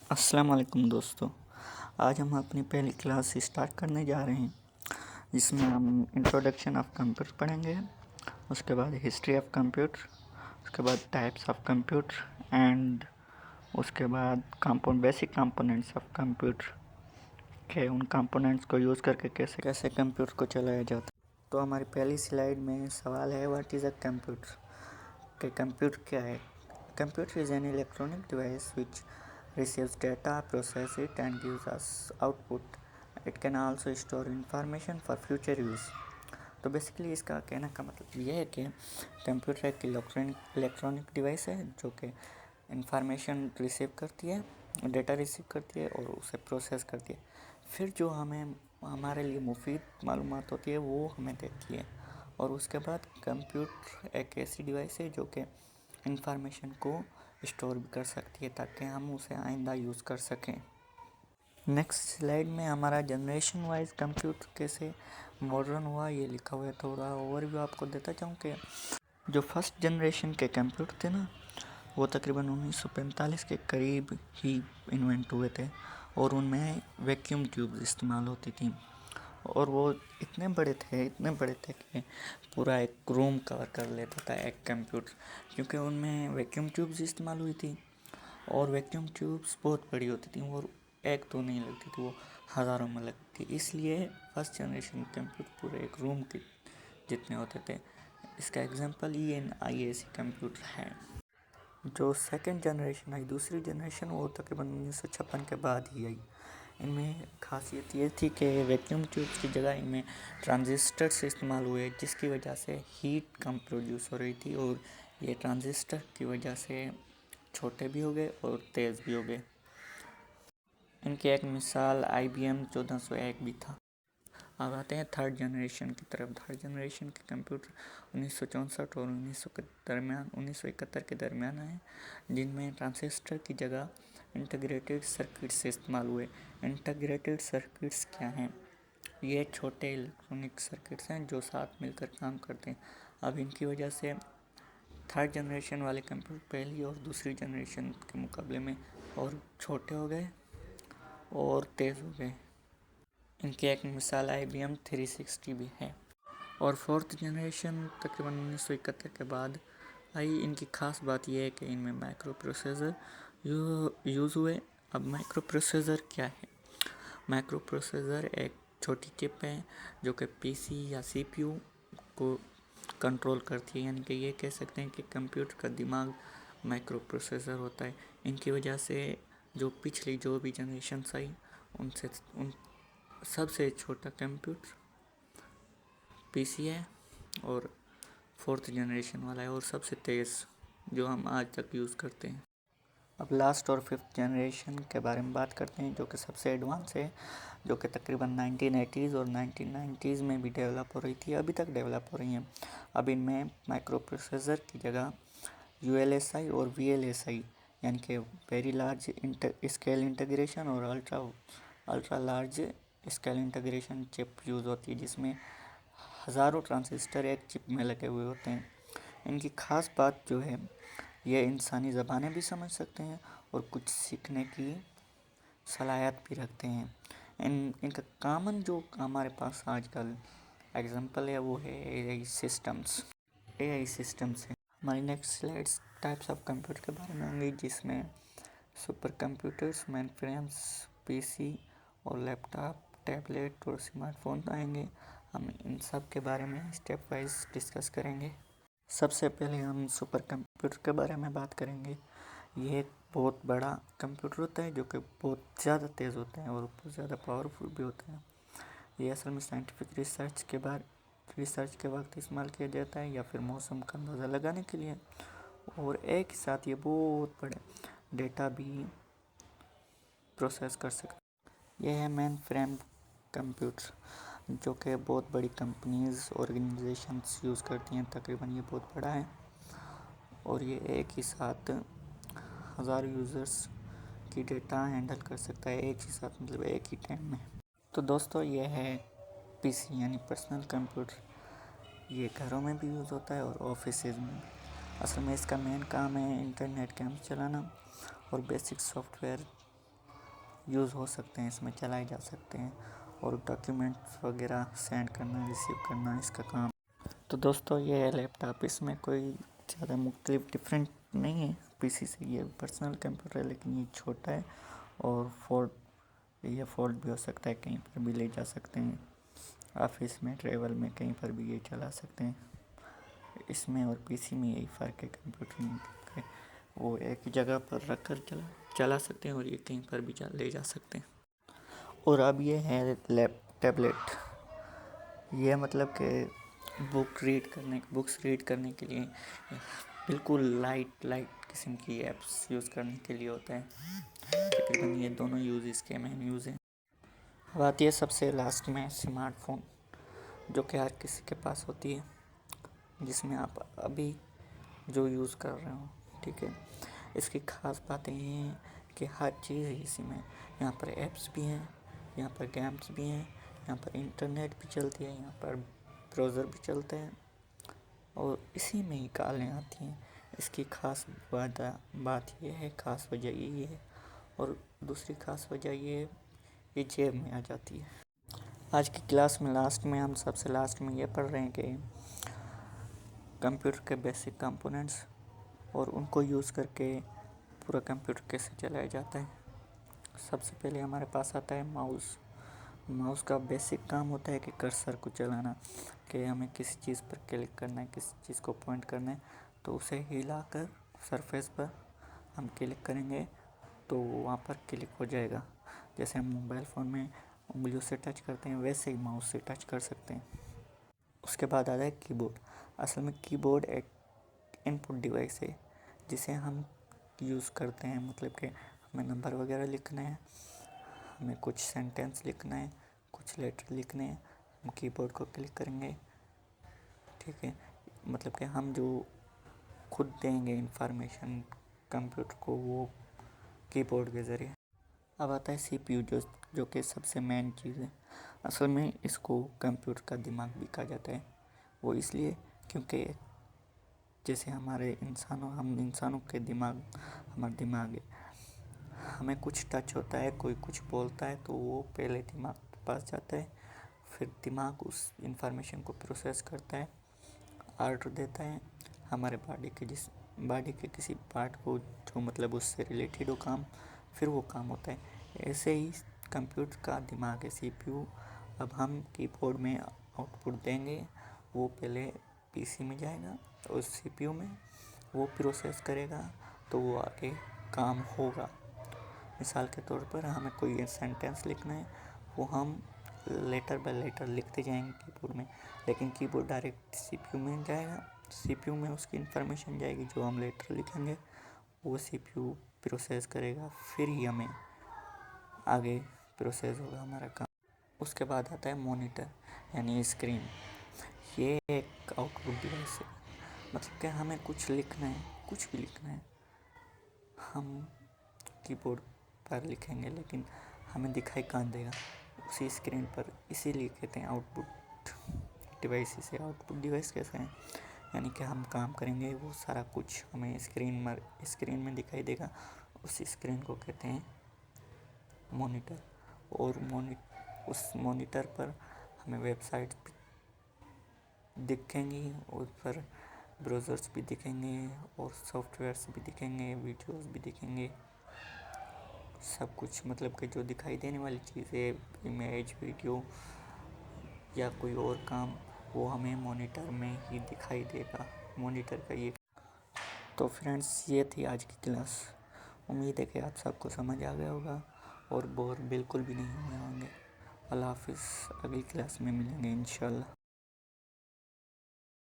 السلام علیکم دوستو، آج ہم اپنی پہلی کلاس اسٹارٹ کرنے جا رہے ہیں جس میں ہم انٹروڈکشن آف کمپیوٹر پڑھیں گے، اس کے بعد ہسٹری آف کمپیوٹر، اس کے بعد ٹائپس آف کمپیوٹر اینڈ اس کے بعد بیسک کمپوننٹس آف کمپیوٹر کہ ان کمپوننٹس کو یوز کر کے کیسے کمپیوٹر کو چلایا جاتا ہے۔ تو ہماری پہلی سلائیڈ میں سوال ہے واٹ از اے کمپیوٹر، کہ کمپیوٹر کیا ہے۔ Computer is an electronic device which receives data, processes it and gives us output. It can also store information for future use. تو بیسیکلی اس کا کہنے کا مطلب یہ ہے کہ کمپیوٹر ایک الیکٹرانک ڈیوائس ہے جو کہ انفارمیشن ریسیو کرتی ہے، ڈیٹا ریسیو کرتی ہے اور اسے پروسیس کرتی ہے، پھر جو ہمیں ہمارے لیے مفید معلومات ہوتی ہے وہ ہمیں دیتی ہے۔ اور اس کے بعد کمپیوٹر ایک ایسی ڈیوائس ہے جو کہ انفارمیشن کو اسٹور بھی کر سکتی ہے تاکہ ہم اسے آئندہ یوز کر سکیں۔ نیکسٹ سلائیڈ میں ہمارا جنریشن وائز کمپیوٹر کیسے ماڈرن ہوا یہ لکھا ہوا ہے۔ تھوڑا اوور ویو آپ کو دیتا چاہوں کہ جو فرسٹ جنریشن کے کمپیوٹر تھے نا وہ تقریباً 1945 کے قریب ہی انوینٹ ہوئے تھے اور ان میں ویکیوم ٹیوبز استعمال ہوتی تھیں اور وہ اتنے بڑے تھے کہ پورا ایک روم کور کر لیتا تھا ایک کمپیوٹر، کیونکہ ان میں ویکیوم ٹیوبز استعمال ہوئی تھی اور ویکیوم ٹیوبز بہت بڑی ہوتی تھیں اور ایک تو نہیں لگتی تھی، وہ ہزاروں میں لگتی تھی، اس لیے فرسٹ جنریشن کمپیوٹر پورے ایک روم کے جتنے ہوتے تھے۔ اس کا ایگزامپل ENIAC کمپیوٹر ہے۔ جو سیکنڈ جنریشن آئی، دوسری جنریشن، وہ تقریباً 1956 کے بعد ہی آئی۔ ان میں خاصیت یہ تھی کہ ویکیوم ٹیوبز کی جگہ ان میں ٹرانزسٹرز استعمال ہوئے جس کی وجہ سے ہیٹ کم پروڈیوس ہو رہی تھی اور یہ ٹرانزسٹر کی وجہ سے چھوٹے بھی ہو گئے اور تیز بھی ہو گئے۔ ان کی ایک مثال IBM 1401 بھی تھا۔ اب آتے ہیں تھرڈ جنریشن کی طرف۔ تھرڈ جنریشن کے کمپیوٹر 1964 اور 1971 کے درمیان آئے جن میں ٹرانزسٹر کی جگہ انٹیگریٹڈ سرکٹس استعمال ہوئے۔ انٹیگریٹڈ سرکٹس کیا ہیں؟ یہ چھوٹے الیکٹرانک سرکٹس ہیں جو ساتھ مل کر کام کرتے ہیں۔ اب ان کی وجہ سے تھرڈ جنریشن والے کمپیوٹر پہلی اور دوسری جنریشن کے مقابلے میں اور چھوٹے ہو گئے اور تیز ہو گئے۔ ان کی ایک مثال IBM 360 بھی ہے۔ اور فورتھ جنریشن تقریباً 1971 کے بعد آئی۔ ان کی خاص بات یہ ہے کہ ان میں مائکرو پروسیسر یوز ہوئے۔ اب مائکرو پروسیسر کیا ہے؟ مائکرو پروسیسر ایک چھوٹی چپ ہے جو کہ PC یا CPU کو کنٹرول کرتی ہے، یعنی کہ یہ کہہ سکتے ہیں کہ کمپیوٹر کا دماغ مائکرو پروسیسر ہوتا ہے۔ ان کی وجہ سے جو پچھلی جو بھی جنریشنز آئی ان سب سے چھوٹا کمپیوٹر PC ہے اور فورتھ جنریشن والا ہے اور سب سے تیز جو ہم آج تک یوز کرتے ہیں۔ اب لاسٹ اور ففتھ جنریشن کے بارے میں بات کرتے ہیں جو کہ سب سے ایڈوانس ہے، جو کہ تقریباً 1980s اور 1990s میں بھی ڈیولپ ہو رہی تھی، ابھی تک ڈیولپ ہو رہی ہیں۔ اب ان میں مائکرو پروسیسر کی جگہ ULSI اور VLSI یعنی کہ ویری لارج اسکیل انٹیگریشن اور الٹرا لارج اسکیل انٹیگریشن چپ یوز ہوتی ہے جس میں ہزاروں ٹرانزسٹر ایک چپ میں لگے ہوئے ہوتے ہیں۔ ان کی خاص بات جو ہے یہ انسانی زبانیں بھی سمجھ سکتے ہیں اور کچھ سیکھنے کی صلاحیت بھی رکھتے ہیں۔ ان کا کامن جو ہمارے پاس آج کل ایگزامپل ہے وہ ہے AI سسٹمز ہے۔ ہماری next slides types of computer کے بارے میں ہوں گی جس میں سپر کمپیوٹرز، مین فریمز، PC اور لیپ ٹاپ، ٹیبلیٹ اور اسمارٹ فون آئیں گے۔ ہم ان سب کے بارے میں اسٹیپ وائز ڈسکس کریں گے۔ سب سے پہلے ہم سپر کمپیوٹر کے بارے میں بات کریں گے۔ یہ ایک بہت بڑا کمپیوٹر ہوتا ہے جو کہ بہت زیادہ تیز ہوتا ہے اور بہت زیادہ پاورفل بھی ہوتا ہے۔ یہ اصل میں سائنٹیفک ریسرچ کے وقت استعمال کیا جاتا ہے یا پھر موسم کا اندازہ لگانے کے لیے، اور ایک ہی ساتھ یہ بہت بڑے ڈیٹا بھی پروسیس کر سکتا ہے۔ یہ ہے مین فریم کمپیوٹر جو کہ بہت بڑی کمپنیز آرگنائزیشنز یوز کرتی ہیں، تقریباً یہ بہت بڑا ہے اور یہ ایک ہی ساتھ ہزار یوزرز کی ڈیٹا ہینڈل کر سکتا ہے ایک ہی ساتھ، مطلب ایک ہی ٹائم میں۔ تو دوستو یہ ہے PC یعنی پرسنل کمپیوٹر۔ یہ گھروں میں بھی یوز ہوتا ہے اور آفیسز میں بھی۔ اصل میں اس کا مین کام ہے انٹرنیٹ کام چلانا اور بیسک سافٹ ویئر یوز ہو سکتے ہیں، اس میں چلائے جا سکتے ہیں، اور ڈاکیومنٹس وغیرہ سینڈ کرنا ریسیو کرنا اس کا کام۔ تو دوستو یہ ہے لیپ ٹاپ، اس میں کوئی زیادہ مختلف ڈفرینٹ نہیں ہے پی سی سے، یہ پرسنل کمپیوٹر ہے لیکن یہ چھوٹا ہے، اور فولڈ بھی ہو سکتا ہے، کہیں پر بھی لے جا سکتے ہیں، آفس میں ٹریول میں کہیں پر بھی یہ چلا سکتے ہیں۔ اس میں اور پی سی میں یہی فرق ہے کمپیوٹر میں، وہ ایک جگہ پر رکھ کر چلا سکتے ہیں اور یہ کہیں پر بھی لے جا سکتے ہیں۔ اور اب یہ ہے ٹیبلیٹ، یہ مطلب کہ بکس ریڈ کرنے کے لیے بالکل لائٹ قسم کی ایپس یوز کرنے کے لیے ہوتا ہے۔ تقریباً یہ دونوں یوز اس کے مین یوز ہیں۔ اب آتی ہے سب سے لاسٹ میں اسمارٹ فون، جو کہ ہر کسی کے پاس ہوتی ہے، جس میں آپ ابھی جو یوز کر رہے ہوں، ٹھیک ہے۔ اس کی خاص باتیں یہ ہیں کہ ہر چیز ہے اسی میں، یہاں پر ایپس بھی ہیں، یہاں پر گیمز بھی ہیں، یہاں پر انٹرنیٹ بھی چلتی ہے، یہاں پر براؤزر بھی چلتا ہے، اور اسی میں ہی کالیں آتی ہیں۔ اس کی خاص بات یہ ہے، خاص وجہ یہ ہے، اور دوسری خاص وجہ یہ جیب میں آ جاتی ہے۔ آج کی کلاس میں ہم سب سے لاسٹ میں یہ پڑھ رہے ہیں کہ کمپیوٹر کے بیسک کمپوننٹس، اور ان کو یوز کر کے پورا کمپیوٹر کیسے چلایا جاتا ہے۔ سب سے پہلے ہمارے پاس آتا ہے ماؤس کا بیسک کام ہوتا ہے کہ کرسر کو چلانا، کہ ہمیں کسی چیز پر کلک کرنا ہے، کسی چیز کو پوائنٹ کرنا ہے، تو اسے ہلا کر سرفیس پر ہم کلک کریں گے تو وہاں پر کلک ہو جائے گا۔ جیسے ہم موبائل فون میں انگلیوں سے ٹچ کرتے ہیں، ویسے ہی ماؤس سے ٹچ کر سکتے ہیں۔ اس کے بعد آتا ہے کی بورڈ۔ اصل میں کی بورڈ ایک ان پٹ ڈیوائس ہے جسے ہم یوز کرتے ہیں، مطلب کہ ہمیں نمبر وغیرہ لکھنا ہے، ہمیں کچھ سینٹینس لکھنا ہے، کچھ لیٹر لکھنے ہیں، ہم کی بورڈ کو کلک کریں گے، ٹھیک ہے۔ مطلب کہ ہم جو خود دیں گے انفارمیشن کمپیوٹر کو، وہ کی بورڈ کے ذریعے۔ اب آتا ہے سی پی یو، جو کہ سب سے مین چیز ہے۔ اصل میں اس کو کمپیوٹر کا دماغ بھی کہا جاتا ہے، وہ اس لیے کیونکہ جیسے ہم انسانوں کے ہمارا دماغ ہے، ہمیں کچھ ٹچ ہوتا ہے، کوئی کچھ بولتا ہے تو وہ پہلے دماغ کے پاس جاتا ہے، پھر دماغ اس انفارمیشن کو پروسیس کرتا ہے، آرڈر دیتا ہے ہمارے باڈی کے کسی پارٹ کو، جو مطلب اس سے ریلیٹڈ ہو کام، پھر وہ کام ہوتا ہے۔ ایسے ہی کمپیوٹر کا دماغ ہے سی پی یو۔ اب ہم کی بورڈ میں آؤٹ پٹ دیں گے، وہ پہلے پی سی میں جائے گا اور سی پی یو میں وہ پروسیس کرے گا، تو وہ آگے کام ہوگا۔ مثال کے طور پر ہمیں کوئی سینٹینس لکھنا ہے، وہ ہم لیٹر بائی لیٹر لکھتے جائیں گے کی بورڈ میں، لیکن کی بورڈ ڈائریکٹ سی پی یو میں جائے گا، سی پی یو میں اس کی انفارمیشن جائے گی، جو ہم لیٹر لکھیں گے وہ سی پی یو پروسیس کرے گا، پھر ہی ہمیں آگے پروسیس ہوگا ہمارا کام۔ اس کے بعد آتا ہے مانیٹر یعنی اسکرین۔ یہ ایک آؤٹ پٹ ڈیوائس ہے، مطلب کہ ہمیں کچھ لکھنا ہے، کچھ بھی لکھنا ہے، ہم کی بورڈ پر لکھیں گے لیکن ہمیں دکھائی کہاں دے گا، اسی اسکرین پر، اسی لیے کہتے ہیں آؤٹ پٹ ڈیوائس۔ اسے آؤٹ پٹ ڈیوائس کیسے ہیں، یعنی کہ ہم کام کریں گے وہ سارا کچھ ہمیں اسکرین میں دکھائی دے گا، اسی اسکرین کو کہتے ہیں مانیٹر۔ اور اس مانیٹر پر ہمیں ویب سائٹ دکھیں گی، اور پر براؤزرز بھی دکھیں گے، اور سافٹ ویئرس بھی دکھیں گے، ویڈیوز بھی دکھیں گے، سب کچھ مطلب کہ جو دکھائی دینے والی چیزیں، امیج، ویڈیو یا کوئی اور کام، وہ ہمیں مانیٹر میں ہی دکھائی دے گا۔ مانیٹر کا یہ تو فرینڈز یہ تھی آج کی کلاس، امید ہے کہ آپ سب کو سمجھ آ گیا ہوگا اور بور بالکل بھی نہیں ہوئے ہوں گے۔ اللہ حافظ، اگلی کلاس میں ملیں گے انشاءاللہ۔